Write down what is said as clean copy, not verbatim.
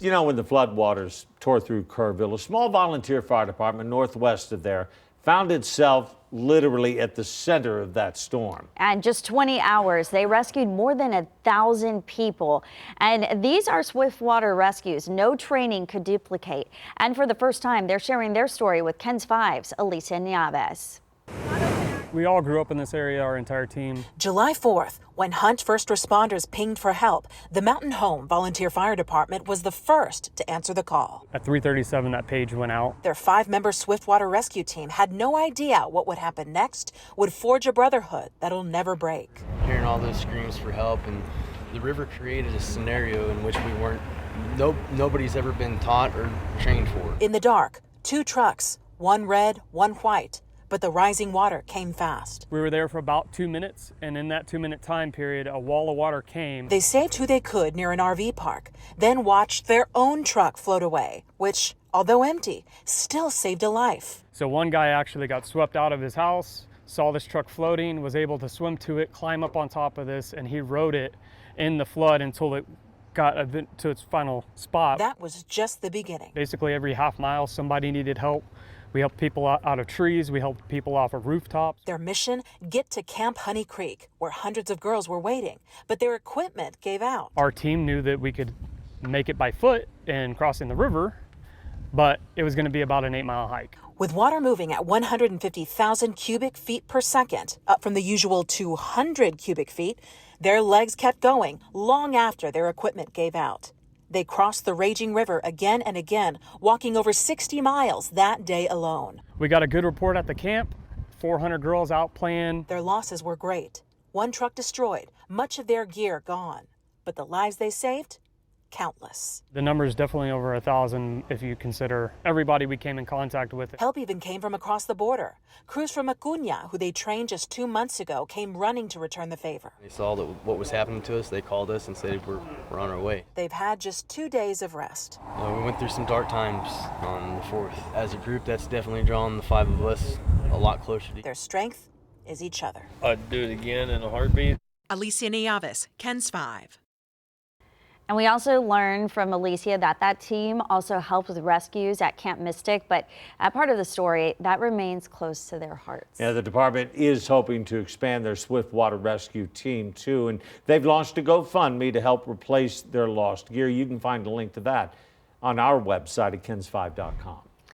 You know, when the floodwaters tore through Kerrville, a small volunteer fire department northwest of there found itself literally at the center of that storm. And just 20 hours, they rescued more than 1,000 people. And these are swiftwater rescues no training could duplicate. And for the first time, they're sharing their story with KENS 5's Alicia Nieves. We all grew up in this area, our entire team. July 4th, when Hunt first responders pinged for help, the Mountain Home Volunteer Fire Department was the first to answer the call. At 3:37, that page went out. Their 5-member Swiftwater rescue team had no idea what would happen next would forge a brotherhood that'll never break. Hearing all those screams for help, and the river created a scenario in which nobody's ever been taught or trained for. In the dark, 2 trucks, one red, one white. But the rising water came fast. We were there for about 2 minutes, and in that 2-minute time period, a wall of water came. They saved who they could near an RV park, then watched their own truck float away, which, although empty, still saved a life. So one guy actually got swept out of his house, saw this truck floating, was able to swim to it, climb up on top of this, and he rode it in the flood until it got to its final spot. That was just the beginning. Basically, every half mile, somebody needed help. We helped people out of trees. We helped people off of rooftops. Their mission, get to Camp Honey Creek, where hundreds of girls were waiting, but their equipment gave out. Our team knew that we could make it by foot and crossing the river, but it was going to be about an 8-mile hike. With water moving at 150,000 cubic feet per second, up from the usual 200 cubic feet, their legs kept going long after their equipment gave out. They crossed the raging river again and again, walking over 60 miles that day alone. We got a good report at the camp, 400 girls out playing. Their losses were great. 1 truck destroyed, much of their gear gone. But the lives they saved? Countless. The number is definitely over 1,000 if you consider everybody we came in contact with. Help even came from across the border. Crews from Acuña, who they trained just 2 months ago, came running to return the favor. They saw what was happening to us. They called us and said we're on our way. They've had just 2 days of rest. We went through some dark times on the 4th. As a group, that's definitely drawn the 5 of us a lot closer to Their strength is each other. I'd do it again in a heartbeat. Alicia Nieves, KENS 5. And we also learned from Alicia that team also helped with rescues at Camp Mystic, but that part of the story, that remains close to their hearts. Yeah, the department is hoping to expand their swiftwater rescue team too, and they've launched a GoFundMe to help replace their lost gear. You can find a link to that on our website at kens5.com.